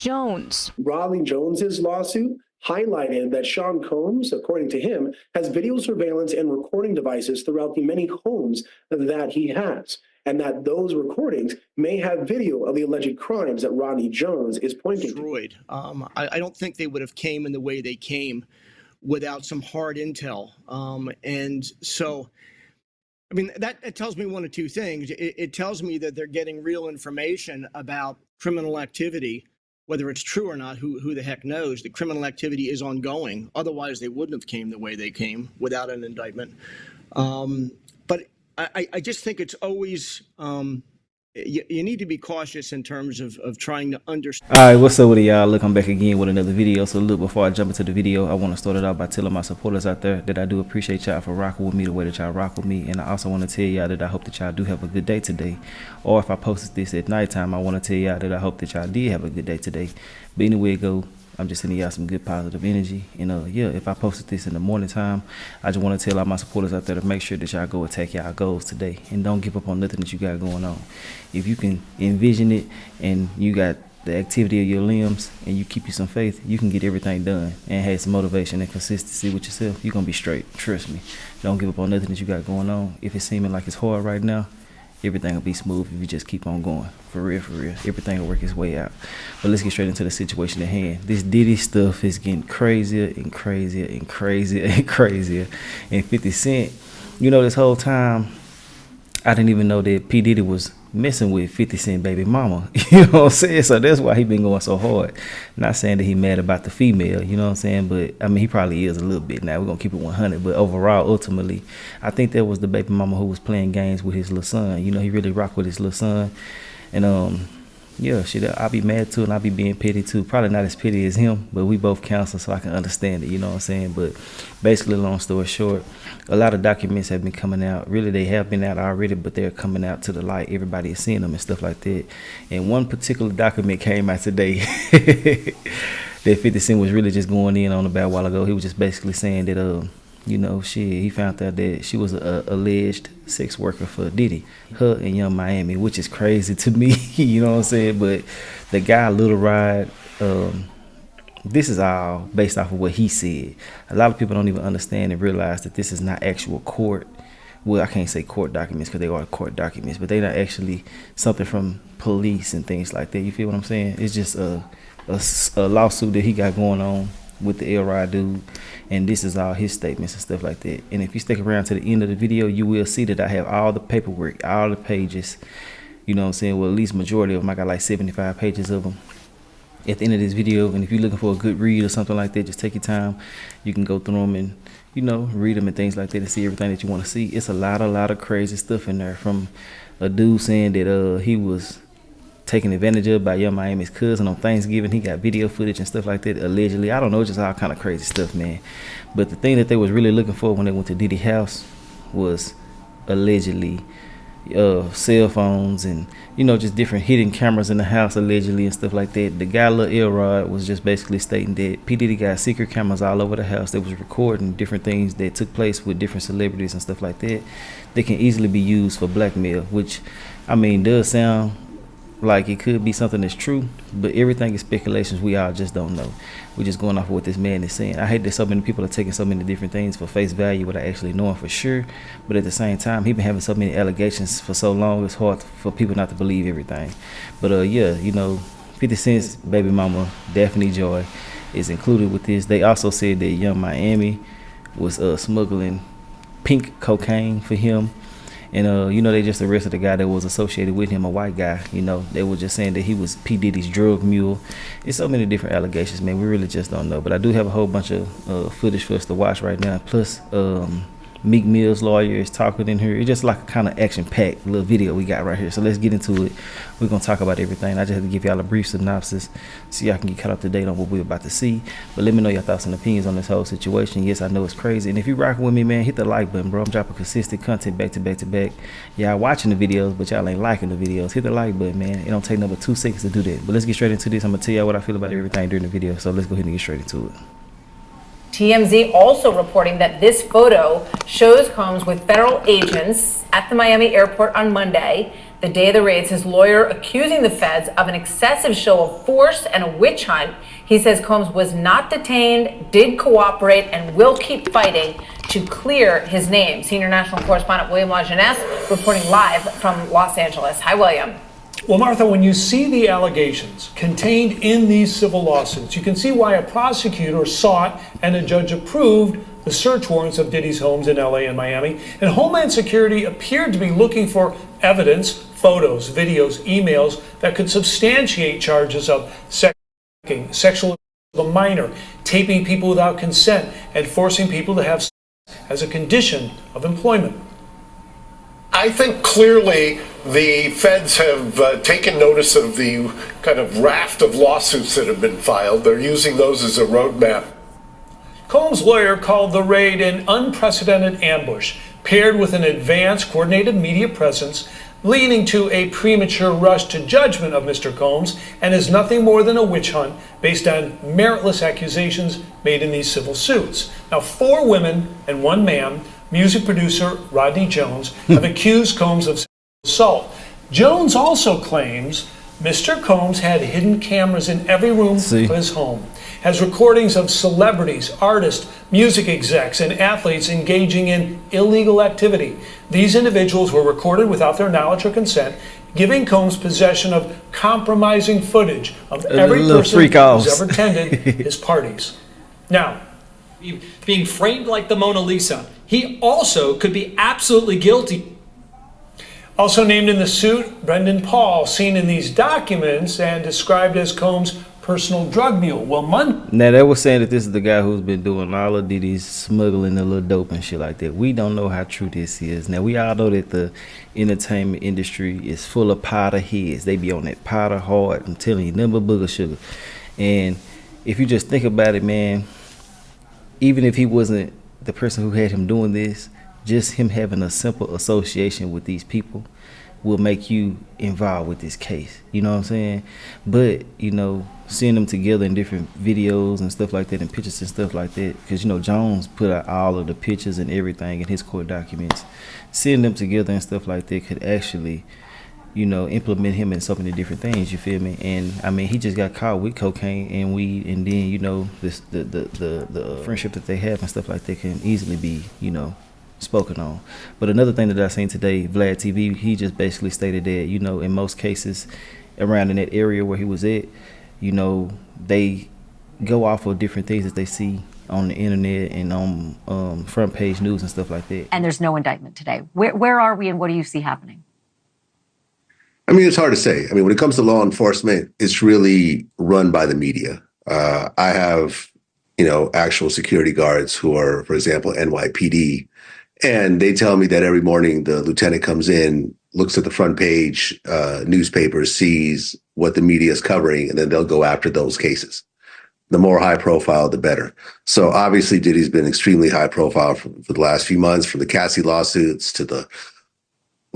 Jones. Rodney Jones's lawsuit highlighted that Sean Combs, according to him, has video surveillance and recording devices throughout the many homes that he has, and that those recordings may have video of the alleged crimes that Rodney Jones is pointing to. I don't think they would have came in the way they came without some hard intel. And so, I mean, that tells me one of two things. It tells me that they're getting real information about criminal activity. Whether it's true or not, who the heck knows? The criminal activity is ongoing. Otherwise, they wouldn't have came the way they came without an indictment. But I just think it's always, you need to be cautious in terms of trying to understand. All right, what's up with y'all? Look, I'm back again with another video. So look, before I jump into the video, I want to start it out by telling my supporters out there that I do appreciate y'all for rocking with me the way that y'all rock with me. And I also want to tell y'all that I hope that y'all do have a good day today. Or if I posted this at nighttime, I want to tell y'all that I hope that y'all did have a good day today. But anyway it go, I'm just sending y'all some good positive energy. And yeah, if I posted this in the morning time, I just want to tell all my supporters out there to make sure that y'all go attack y'all goals today and don't give up on nothing that you got going on. If you can envision it and you got the activity of your limbs and you keep you some faith, you can get everything done and have some motivation and consistency with yourself. You're gonna be straight. Trust me. Don't give up on nothing that you got going on. If it's seeming like it's hard right now, everything will be smooth if you just keep on going. For real, for real. Everything will work its way out. But let's get straight into the situation at hand. This Diddy stuff is getting crazier and crazier and crazier and crazier. And 50 Cent, you know, this whole time, I didn't even know that P. Diddy was messing with 50 Cent baby mama. You know what I'm saying? So that's why he been going so hard. Not saying that he mad about the female, you know what I'm saying? But I mean, he probably is a little bit now. We're gonna keep it 100. But overall, ultimately, I think that was the baby mama who was playing games with his little son. You know, he really rocked with his little son. And yeah, shit, I'll be mad too, and I'll be being petty too. Probably not as petty as him, but we both counsel, so I can understand it, you know what I'm saying? But basically, long story short, a lot of documents have been coming out. Really, they have been out already, but they're coming out to the light. Everybody is seeing them and stuff like that. And one particular document came out today that 50 Cent was really just going in on about a while ago. He was just basically saying that, you know, shit, he found out that she was a alleged sex worker for Diddy, her and Young Miami, which is crazy to me, you know what I'm saying? But the guy, Little Ride, this is all based off of what he said. A lot of people don't even understand and realize that this is not actual court. Well, I can't say court documents because they are court documents, but they're not actually something from police and things like that. You feel what I'm saying? It's just a lawsuit that he got going on with the L-Ride dude, and this is all his statements and stuff like that. And if you stick around to the end of the video, you will see that I have all the paperwork, all the pages, you know what I'm saying? Well, at least majority of them. I got like 75 pages of them at the end of this video. And if you're looking for a good read or something like that, just take your time. You can go through them and, you know, read them and things like that and see everything that you want to see. It's a lot of crazy stuff in there, from a dude saying that he was taken advantage of by Young Miami's cousin on Thanksgiving. He got video footage and stuff like that, allegedly. I don't know, just all kind of crazy stuff, man. But the thing that they was really looking for when they went to Diddy's house was allegedly cell phones and, you know, just different hidden cameras in the house, allegedly, and stuff like that. The guy, Lil Elrod, was just basically stating that P. Diddy got secret cameras all over the house that was recording different things that took place with different celebrities and stuff like that. They can easily be used for blackmail, which, I mean, does sound like it could be something that's true, but everything is speculations. We all just don't know. We're just going off of what this man is saying. I hate that so many people are taking so many different things for face value without actually knowing for sure. But at the same time, he been having so many allegations for so long, it's hard for people not to believe everything. But yeah, you know, 50 Cent's baby mama, Daphne Joy, is included with this. They also said that Young Miami was smuggling pink cocaine for him. And, you know, they just arrested the guy that was associated with him, a white guy. You know, they were just saying that he was P. Diddy's drug mule. It's so many different allegations, man. We really just don't know. But I do have a whole bunch of footage for us to watch right now. Plus, Meek Mill's lawyer is talking in here. It's just like a kind of action-packed little video we got right here. So let's get into it. We're going to talk about everything. I just have to give y'all a brief synopsis so y'all can get caught up to date on what we're about to see. But let me know your thoughts and opinions on this whole situation. Yes, I know it's crazy. And if you're rocking with me, man, hit the like button, bro. I'm dropping consistent content back to back to back. Y'all watching the videos, but y'all ain't liking the videos. Hit the like button, man. It don't take number 2 seconds to do that. But let's get straight into this. I'm going to tell y'all what I feel about everything during the video. So let's go ahead and get straight into it. TMZ also reporting that this photo shows Combs with federal agents at the Miami airport on Monday. The day of the raids, his lawyer accusing the feds of an excessive show of force and a witch hunt. He says Combs was not detained, did cooperate, and will keep fighting to clear his name. Senior national correspondent William Lajeunesse reporting live from Los Angeles. Hi, William. Well, Martha, when you see the allegations contained in these civil lawsuits, you can see why a prosecutor sought and a judge approved the search warrants of Diddy's homes in LA and Miami. And Homeland Security appeared to be looking for evidence, photos, videos, emails that could substantiate charges of sexual of a minor, taping people without consent, and forcing people to have sex as a condition of employment. I think clearly the feds have taken notice of the kind of raft of lawsuits that have been filed. They're using those as a roadmap. Combs' lawyer called the raid an unprecedented ambush, paired with an advanced coordinated media presence, leading to a premature rush to judgment of Mr. Combs, and is nothing more than a witch hunt based on meritless accusations made in these civil suits. Now, 4 women and 1 man, music producer Rodney Jones, have accused Combs of sexual assault. Jones also claims Mr. Combs had hidden cameras in every room of his home, has recordings of celebrities, artists, music execs, and athletes engaging in illegal activity. These individuals were recorded without their knowledge or consent, giving Combs possession of compromising footage of every person who's ever attended his parties. Now, being framed like the Mona Lisa, he also could be absolutely guilty. Also named in the suit, Brendan Paul, seen in these documents and described as Combs' personal drug mule. Well, now they were saying that this is the guy who's been doing all of Diddy's smuggling a little dope and shit like that. We don't know how true this is. Now we all know that the entertainment industry is full of powder heads. They be on that powder hard. I'm telling you, nothing but booger sugar. And if you just think about it, man, even if he wasn't the person who had him doing this, just him having a simple association with these people will make you involved with this case. You know what I'm saying? But, you know, seeing them together in different videos and stuff like that and pictures and stuff like that, because, you know, Jones put out all of the pictures and everything in his court documents. Seeing them together and stuff like that could actually, you know, implement him in so many different things, you feel me? And I mean, he just got caught with cocaine and weed, and then, you know, the friendship that they have and stuff like that can easily be, you know, spoken on. But another thing that I seen today, Vlad TV, he just basically stated that, you know, in most cases around in that area where he was at, you know, they go off of different things that they see on the internet and on front page news and stuff like that. And there's no indictment today. Where are we and what do you see happening? I mean, it's hard to say. I mean, when it comes to law enforcement, it's really run by the media. I have, you know, actual security guards who are, for example, NYPD, and they tell me that every morning the lieutenant comes in, looks at the front page newspaper, sees what the media is covering, and then they'll go after those cases. The more high profile, the better. So obviously Diddy's been extremely high profile for the last few months, from the Cassie lawsuits to the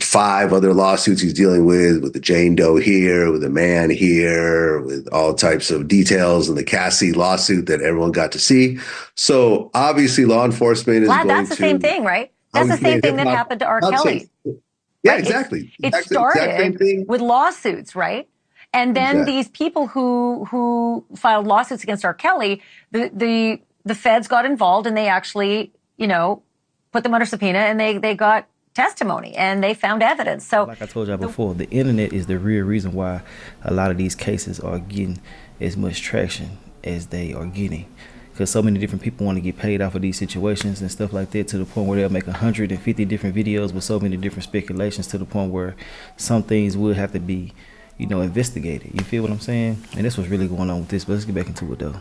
5 other lawsuits he's dealing with the Jane Doe here, with the man here, with all types of details in the Cassie lawsuit that everyone got to see. So obviously law enforcement is going that's the same thing, right? That's the same thing that happened to R. Kelly. Yeah, right? exactly. It started with lawsuits, right? And then these people who filed lawsuits against R. Kelly, the feds got involved and they actually, you know, put them under subpoena and they got testimony and they found evidence. So like I told y'all before, the internet is the real reason why a lot of these cases are getting as much traction as they are getting, because so many different people want to get paid off of these situations and stuff like that, to the point where they'll make 150 different videos with so many different speculations, to the point where some things will have to be, you know, investigated. You feel what I'm saying? And that's what's really going on with this, but let's get back into it though.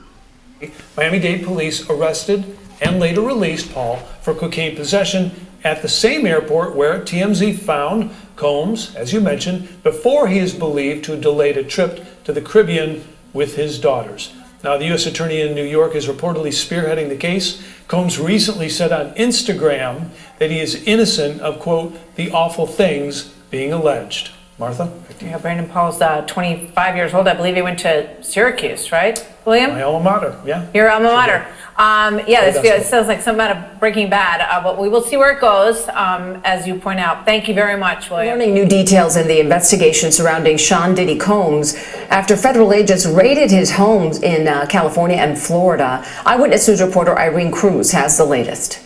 Miami-Dade police arrested and later released Paul for cocaine possession at the same airport where TMZ found Combs, as you mentioned, before he is believed to have delayed a trip to the Caribbean with his daughters. Now, the U.S. Attorney in New York is reportedly spearheading the case. Combs recently said on Instagram that he is innocent of, quote, the awful things being alleged. Martha? Yeah, Brandon Paul's 25 years old. I believe he went to Syracuse, right, William? My alma mater, yeah. Your alma mater. Yeah, Play it sounds like something out of Breaking Bad, but we will see where it goes, as you point out. Thank you very much, William. Learning new details in the investigation surrounding Sean Diddy Combs after federal agents raided his homes in California and Florida. Eyewitness News reporter Irene Cruz has the latest.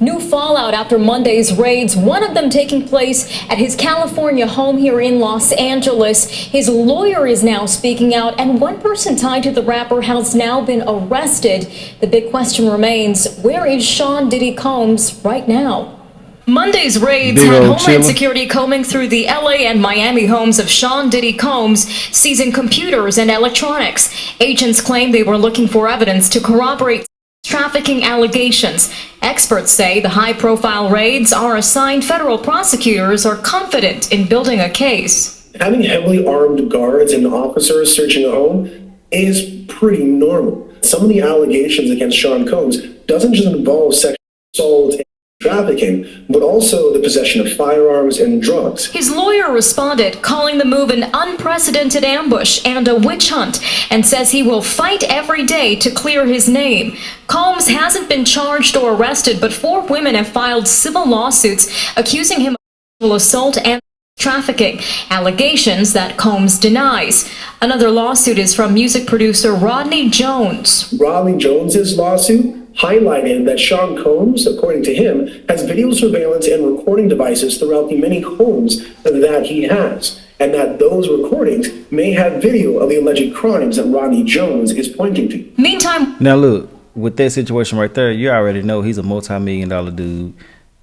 New fallout after Monday's raids, one of them taking place at his California home here in Los Angeles. His lawyer is now speaking out, and one person tied to the rapper has now been arrested. The big question remains, where is Sean Diddy Combs right now? Monday's raids had Homeland Security combing through the LA and Miami homes of Sean Diddy Combs, seizing computers and electronics. Agents claim they were looking for evidence to corroborate trafficking allegations. Experts say the high-profile raids are a sign federal prosecutors are confident in building a case. Having heavily armed guards and officers searching a home is pretty normal. Some of the allegations against Sean Combs doesn't just involve sexual assault and trafficking, but also the possession of firearms and drugs. His lawyer responded, calling the move an unprecedented ambush and a witch hunt, and says he will fight every day to clear his name. Combs hasn't been charged or arrested, but 4 women have filed civil lawsuits accusing him of sexual assault and trafficking, allegations that Combs denies. Another lawsuit is from music producer Rodney Jones. Rodney Jones's lawsuit highlighted that Sean Combs, according to him, has video surveillance and recording devices throughout the many homes that he has, and that those recordings may have video of the alleged crimes that Rodney Jones is pointing to. Meantime, now look, with that situation right there, you already know he's a multi-million-dollar dude,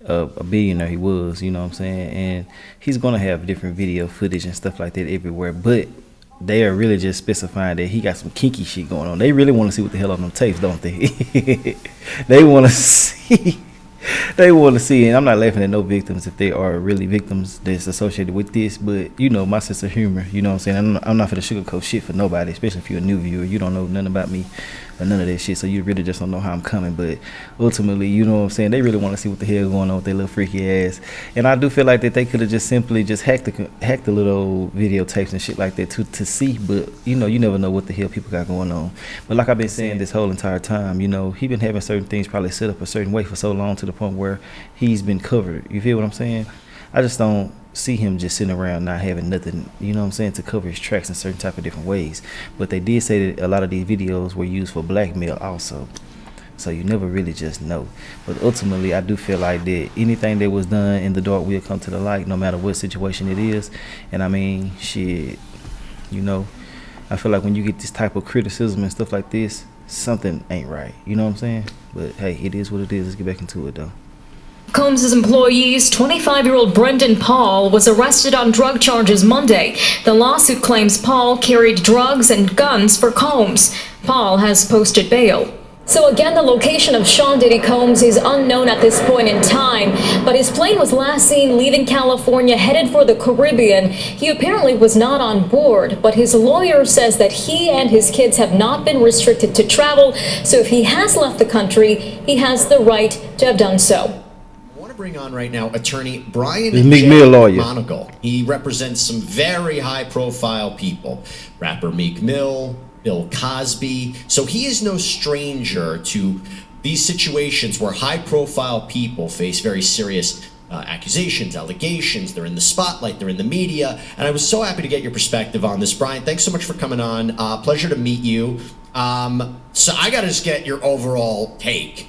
a billionaire he was, you know what I'm saying, and he's gonna have different video footage and stuff like that everywhere, but they are really just specifying that he got some kinky shit going on. They really want to see what the hell on them tapes, don't they? They want to see. They want to see, and I'm not laughing at no victims if they are really victims that's associated with this, but you know my sense of humor, you know what I'm saying? I'm not for the sugarcoat shit for nobody, especially if you're a new viewer. You don't know nothing about me or none of that shit, so you really just don't know how I'm coming, but ultimately, you know what I'm saying, they really want to see what the hell going on with their little freaky ass, and I do feel like that they could have just simply just hacked the little videotapes and shit like that to see, but you know, you never know what the hell people got going on. But like I've been saying this whole entire time, you know, he been having certain things probably set up a certain way for so long to the point where he's been covered. You feel what I'm saying? I just don't see him just sitting around not having nothing, you know what I'm saying, to cover his tracks in certain type of different ways. But they did say that a lot of these videos were used for blackmail also, so you never really just know. But ultimately, I do feel like that anything that was done in the dark will come to the light, no matter what situation it is. And I mean, shit, you know, I feel like when you get this type of criticism and stuff like this, something ain't right, you know what I'm saying? But hey, it is what it is. Let's get back into it though. Combs' employee's 25-year-old Brendan Paul was arrested on drug charges Monday. The lawsuit claims Paul carried drugs and guns for Combs. Paul has posted bail. So again, the location of Sean Diddy Combs is unknown at this point in time, but his plane was last seen leaving California headed for the Caribbean. He apparently was not on board, but his lawyer says that he and his kids have not been restricted to travel, so if he has left the country, he has the right to have done so. Bring on right now attorney Brian Monagle. He represents some very high-profile people. Rapper Meek Mill, Bill Cosby. So he is no stranger to these situations where high-profile people face very serious accusations, allegations. They're in the spotlight, they're in the media, and I was so happy to get your perspective on this. Brian, thanks so much for coming on. Pleasure to meet you. So I got to just get your overall take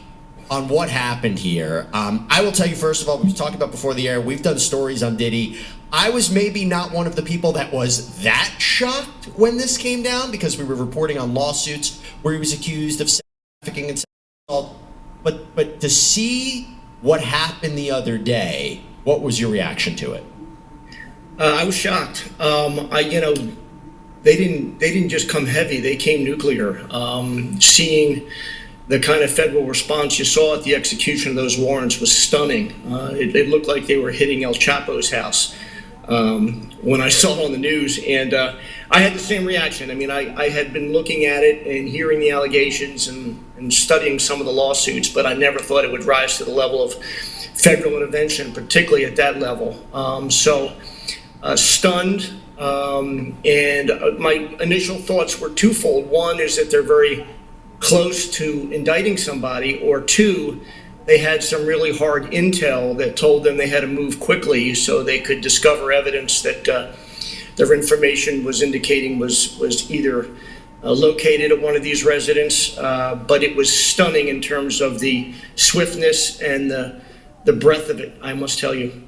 on what happened here. I will tell you, first of all, we talked about before the air, we've done stories on Diddy. I was maybe not one of the people that was that shocked when this came down, because we were reporting on lawsuits where he was accused of sex trafficking and sexual assault. But to see what happened the other day, what was your reaction to it? I was shocked. They didn't just come heavy; they came nuclear. Seeing the kind of federal response you saw at the execution of those warrants was stunning. It looked like they were hitting El Chapo's house when I saw it on the news, and I had the same reaction. I mean, I had been looking at it and hearing the allegations and studying some of the lawsuits, but I never thought it would rise to the level of federal intervention, particularly at that level. So stunned. And my initial thoughts were twofold. One is that they're very close to indicting somebody, or two, they had some really hard intel that told them they had to move quickly so they could discover evidence that their information was indicating was either located at one of these residents, but it was stunning in terms of the swiftness and the breadth of it, I must tell you.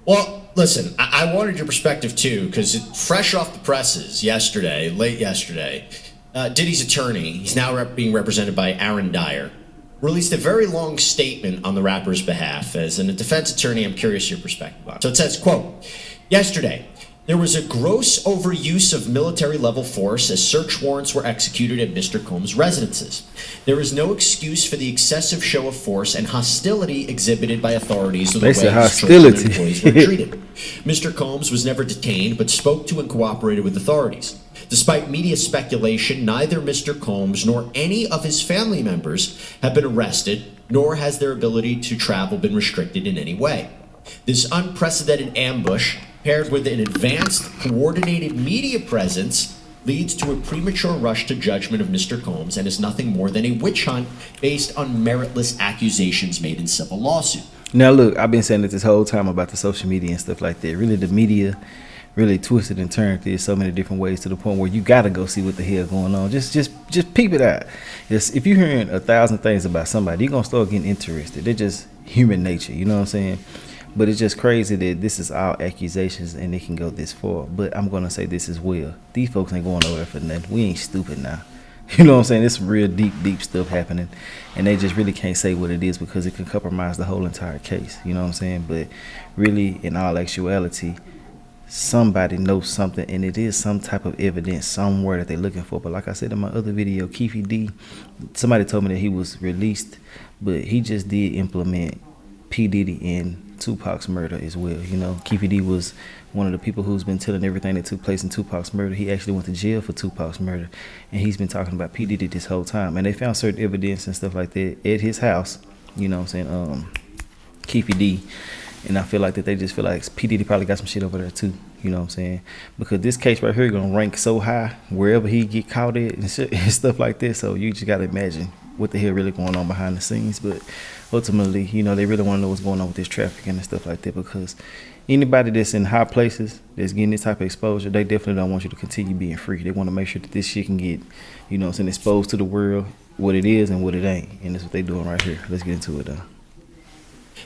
Well, listen, I wanted your perspective too, because fresh off the presses yesterday, late yesterday, Diddy's attorney, he's now being represented by Aaron Dyer, released a very long statement on the rapper's behalf. As a defense attorney, I'm curious your perspective on it. So it says, quote, yesterday, there was a gross overuse of military-level force as search warrants were executed at Mr. Combs' residences. There is no excuse for the excessive show of force and hostility exhibited by authorities to the way his children employees were treated. Mr. Combs was never detained, but spoke to and cooperated with authorities. Despite media speculation, neither Mr. Combs nor any of his family members have been arrested, nor has their ability to travel been restricted in any way. This unprecedented ambush, paired with an advanced, coordinated media presence, leads to a premature rush to judgment of Mr. Combs and is nothing more than a witch hunt based on meritless accusations made in civil lawsuit. Now look, I've been saying it this whole time about the social media and stuff like that. Really, the media really twisted and turned this so many different ways to the point where you gotta go see what the hell going on. Just peep it out. If you're hearing 1,000 things about somebody, you're gonna start getting interested. They're just human nature, you know what I'm saying? But it's just crazy that this is all accusations and it can go this far. But I'm gonna say this as well. These folks ain't going nowhere for nothing. We ain't stupid now. You know what I'm saying? There's some real deep stuff happening, and they just really can't say what it is because it can compromise the whole entire case. You know what I'm saying? But really, in all actuality, somebody knows something, and it is some type of evidence somewhere that they're looking for. But like I said in my other video, Keefe D, somebody told me that he was released, but he just did implement P. Diddy in Tupac's murder as well. You know, Keefe D was one of the people who's been telling everything that took place in Tupac's murder. He actually went to jail for Tupac's murder, and he's been talking about P. Diddy this whole time. And they found certain evidence and stuff like that at his house, you know what I'm saying, Keefe D. And I feel like that they just feel like P. Diddy probably got some shit over there too, you know what I'm saying? Because this case right here gonna rank so high wherever he get caught at and shit and stuff like this. So you just gotta imagine what the hell really going on behind the scenes. But ultimately, you know, they really want to know what's going on with this trafficking and stuff like that, because anybody that's in high places that's getting this type of exposure, they definitely don't want you to continue being free. They want to make sure that this shit can get, you know what I'm saying, exposed to the world, what it is and what it ain't. And that's what they doing right here. Let's get into it though.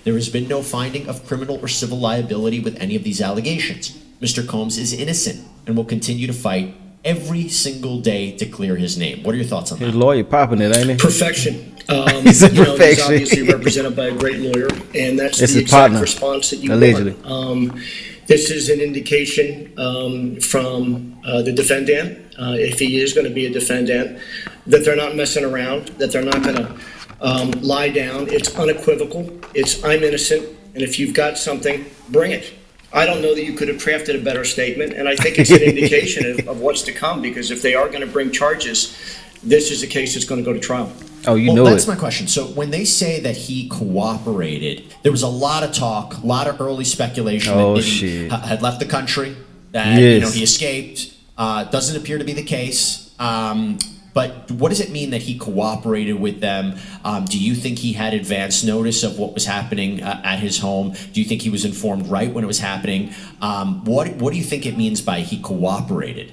There has been no finding of criminal or civil liability with any of these allegations. Mr. Combs is innocent and will continue to fight every single day to clear his name. What are your thoughts on that? His lawyer popping it, ain't he? Perfection. He's a perfection. He's obviously represented by a great lawyer, and that's the exact response that you allegedly want. This is an indication from the defendant, if he is going to be a defendant, that they're not messing around, that they're not going to lie down. It's unequivocal. It's I'm innocent, and if you've got something, bring it. I don't know that you could have crafted a better statement, and I think it's an indication of what's to come, because if they are going to bring charges, this is a case that's going to go to trial. Oh, you know that's it. my question. So when they say that he cooperated, there was a lot of talk, a lot of early speculation that Diddy had left the country, that you know, he escaped. Doesn't appear to be the case. But what does it mean that he cooperated with them? Do you think he had advance notice of what was happening at his home? Do you think he was informed right when it was happening? What do you think it means by he cooperated?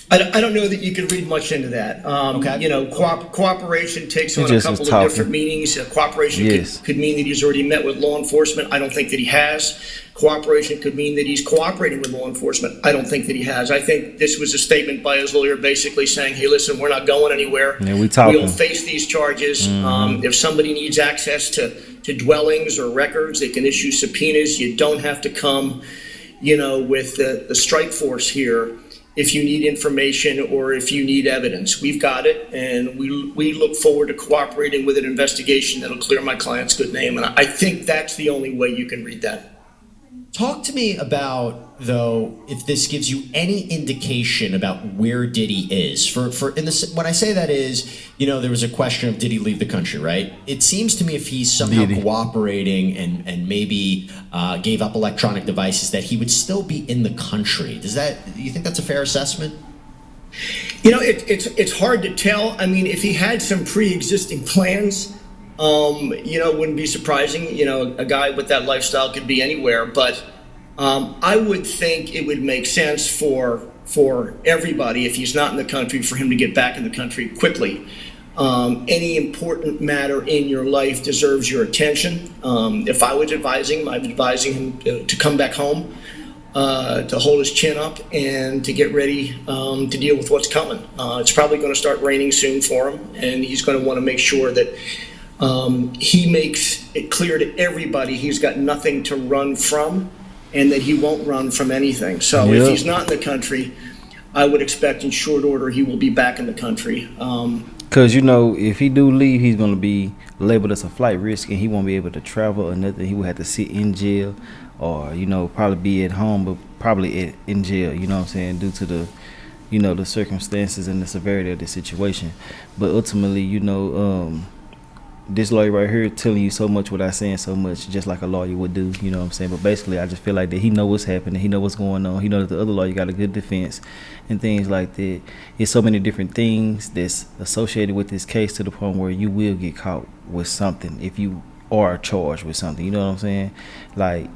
I don't know that you can read much into that. You know, cooperation takes on a couple of different meanings. Cooperation could mean that he's already met with law enforcement. I don't think that he has. Cooperation could mean that he's cooperating with law enforcement. I don't think that he has. I think this was a statement by his lawyer basically saying, hey, listen, we're not going anywhere. Yeah, we'll face these charges. If somebody needs access to dwellings or records, they can issue subpoenas. You don't have to come, you know, with the strike force here. If you need information or if you need evidence, we've got it, and we look forward to cooperating with an investigation that'll clear my client's good name. And I think that's the only way you can read that. Talk to me about, though, if this gives you any indication about where Diddy is. When I say that is, there was a question of did he leave the country, right? It seems to me if he's somehow cooperating and maybe gave up electronic devices, that he would still be in the country. Do you think that's a fair assessment? It's hard to tell. I mean, if he had some pre-existing plans, it wouldn't be surprising. A guy with that lifestyle could be anywhere, but I would think it would make sense for everybody, if he's not in the country, for him to get back in the country quickly. Any important matter in your life deserves your attention. If I was advising him, I'd be advising him to come back home, to hold his chin up and to get ready to deal with what's coming. It's probably going to start raining soon for him, and he's going to want to make sure that he makes it clear to everybody he's got nothing to run from and that he won't run from anything. So if he's not in the country, I would expect in short order he will be back in the country. Because, if he do leave, he's going to be labeled as a flight risk and he won't be able to travel or nothing. He will have to sit in jail or, probably be at home, but probably in jail, due to the, the circumstances and the severity of the situation. But ultimately, this lawyer right here telling you so much without saying so much, just like a lawyer would do, But basically, I just feel like that he know what's happening, he know what's going on, he know that the other lawyer got a good defense and things like that. There's so many different things that's associated with this case to the point where you will get caught with something if you are charged with something, you know what I'm saying? Like,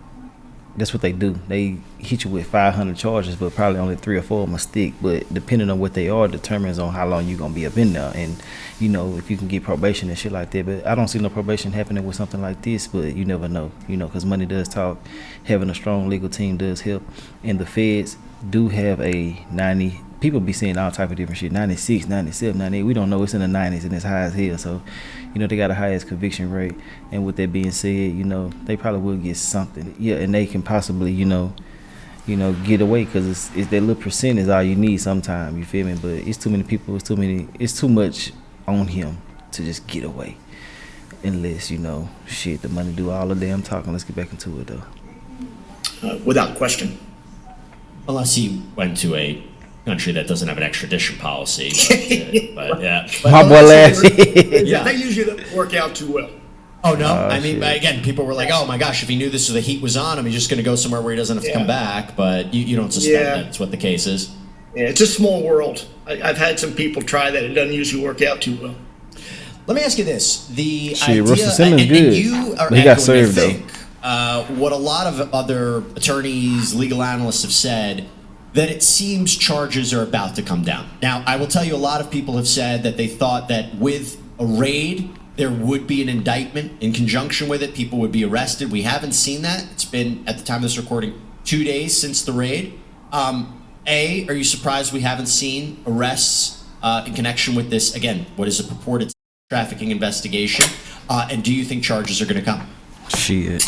that's what they do. They hit you with 500 charges, but probably only 3 or 4 of them stick. But depending on what they are, determines on how long you're gonna be up in there, and if you can get probation and shit like that. But I don't see no probation happening with something like this. But you never know, because money does talk. Having a strong legal team does help, and the feds do have a 90. People be saying all type of different shit. 96, 97, 98. We don't know. It's in the 90s and it's high as hell. So, they got the highest conviction rate. And with that being said, they probably will get something. Yeah, and they can possibly, get away because it's that little percent is all you need sometimes. You feel me? But it's too many people. It's too much on him to just get away. Unless, the money do all the damn talking. Let's get back into it, though. Without question. Unless he went to a country that doesn't have an extradition policy. But yeah. My boy last Yeah, they usually don't work out too well. Oh, no? I mean, again, people were like, oh, my gosh, if he knew this or the heat was on him, he's just going to go somewhere where he doesn't have to come back. But you don't suspect that's what the case is? Yeah, it's a small world. I've had some people try that. It doesn't usually work out too well. Let me ask you this. The idea, Russell Simmons good, you are but he got served, though. What a lot of other attorneys, legal analysts have said, that it seems charges are about to come down. Now, I will tell you, a lot of people have said that they thought that with a raid, there would be an indictment in conjunction with it. People would be arrested. We haven't seen that. It's been, at the time of this recording, 2 days since the raid. Are you surprised we haven't seen arrests in connection with this, again, what is a purported trafficking investigation? And do you think charges are going to come? Shit.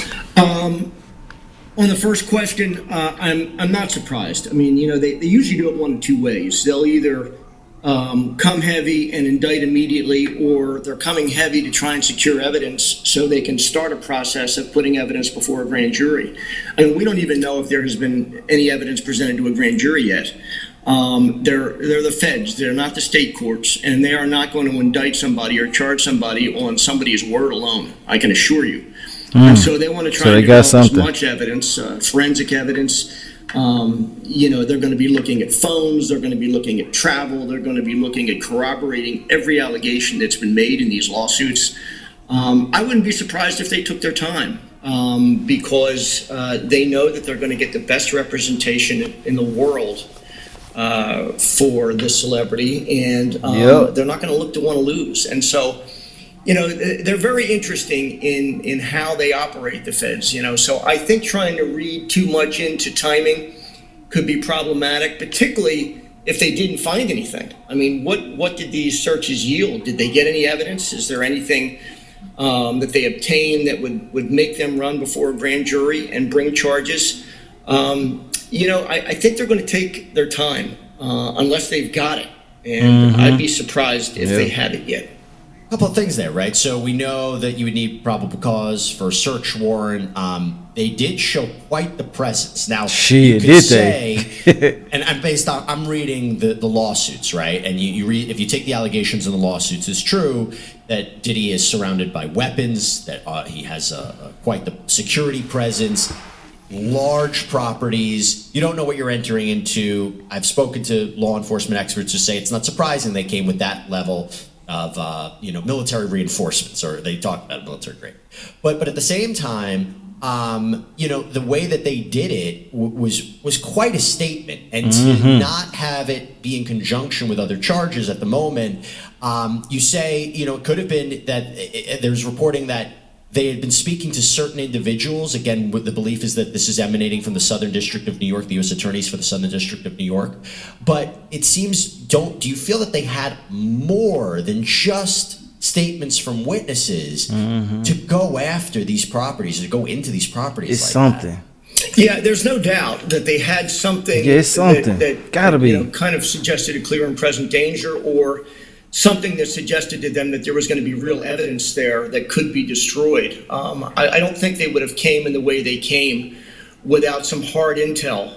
On the first question, I'm not surprised. I mean, they usually do it one of 2 ways. They'll either come heavy and indict immediately, or they're coming heavy to try and secure evidence so they can start a process of putting evidence before a grand jury. I mean, we don't even know if there has been any evidence presented to a grand jury yet. They're the feds. They're not the state courts, and they are not going to indict somebody or charge somebody on somebody's word alone. I can assure you. And so they want to try to develop as much evidence, forensic evidence. They're going to be looking at phones. They're going to be looking at travel. They're going to be looking at corroborating every allegation that's been made in these lawsuits. I wouldn't be surprised if they took their time because they know that they're going to get the best representation in the world for this celebrity, and they're not going to look to want to lose. And so, they're very interesting in how they operate, the feds, So I think trying to read too much into timing could be problematic, particularly if they didn't find anything. I mean, what did these searches yield? Did they get any evidence? Is there anything that they obtained that would make them run before a grand jury and bring charges? I think they're going to take their time unless they've got it. And I'd be surprised if they haven't yet. Couple of things there, right? So we know that you would need probable cause for a search warrant. they did show quite the presence. Now, you could say, and I'm reading the lawsuits, right? And you read, if you take the allegations in the lawsuits, it's true that Diddy is surrounded by weapons, that he has quite the security presence, large properties. You don't know what you're entering into. I've spoken to law enforcement experts who say it's not surprising they came with that level of military reinforcements, or they talk about military grade. But at the same time, the way that they did it was quite a statement, and to not have it be in conjunction with other charges at the moment, you say, it could have been that there's reporting that they had been speaking to certain individuals. Again, the belief is that this is emanating from the Southern District of New York, the U.S. attorneys for the Southern District of New York. But it seems, do you feel that they had more than just statements from witnesses to go after these properties, to go into these properties? It's something. Yeah, there's no doubt that they had something. Yeah, it's something. That gotta be kind of suggested a clear and present danger, or something that suggested to them that there was going to be real evidence there that could be destroyed. I don't think they would have came in the way they came without some hard intel.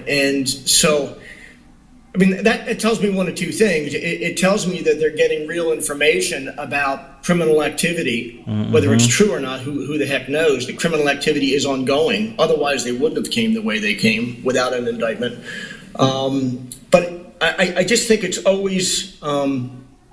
And so, that tells me one of two things. It tells me that they're getting real information about criminal activity, whether it's true or not, who the heck knows. The criminal activity is ongoing. Otherwise, they wouldn't have came the way they came without an indictment. But I just think it's always,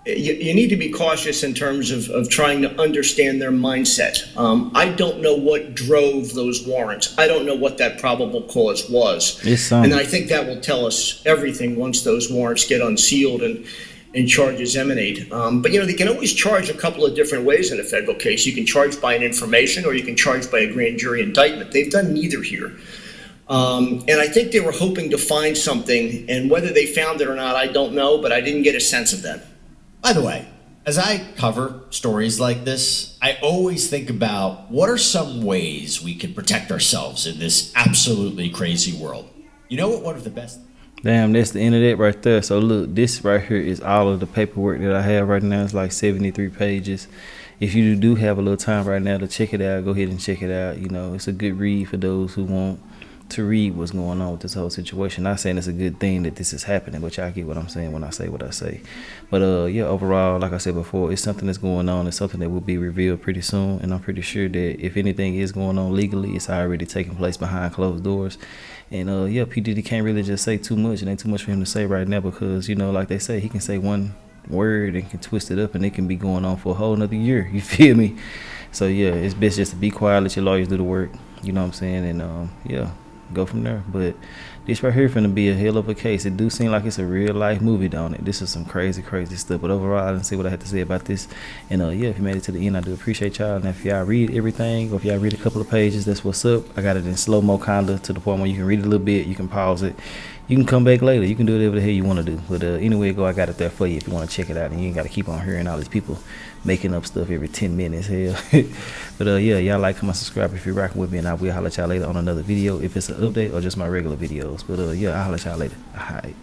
you need to be cautious in terms of trying to understand their mindset. I don't know what drove those warrants. I don't know what that probable cause was. And I think that will tell us everything once those warrants get unsealed and charges emanate. But they can always charge a couple of different ways in a federal case. You can charge by an information, or you can charge by a grand jury indictment. They've done neither here. And I think they were hoping to find something, and whether they found it or not, I don't know, but I didn't get a sense of that. By the way, as I cover stories like this, I always think about what are some ways we can protect ourselves in this absolutely crazy world. You know what one of the best... Damn, that's the end of that right there. So look, this right here is all of the paperwork that I have right now. It's like 73 pages. If you do have a little time right now to check it out, go ahead and check it out. It's a good read for those who want to read what's going on with this whole situation. Not saying it's a good thing that this is happening, but y'all get what I'm saying when I say what I say. But yeah, overall, like I said before, it's something that's going on. It's something that will be revealed pretty soon, and I'm pretty sure that if anything is going on legally, it's already taking place behind closed doors. And yeah, P. Diddy can't really just say too much. It ain't too much for him to say right now, because like they say, he can say one word and can twist it up, and it can be going on for a whole nother year. You feel me? So yeah, it's best just to be quiet, let your lawyers do the work. You know what I'm saying? And yeah, go from there. But this right here finna be a hell of a case. It do seem like it's a real life movie, don't it? This is some crazy stuff. But overall, I didn't see what I had to say about this. And yeah, if you made it to the end, I do appreciate y'all. And if y'all read everything, or if y'all read a couple of pages, that's what's up. I got it in slow-mo kinda, to the point where you can read it a little bit, you can pause it, you can come back later, you can do whatever the hell you want to do. But anyway, I got it there for you if you want to check it out, and you ain't got to keep on hearing all these people making up stuff every 10 minutes. Hell. But yeah, y'all like, comment, subscribe if you're rocking with me, and I will holler at y'all later on another video, if it's an update or just my regular videos. But yeah, I'll holler at y'all later. All right.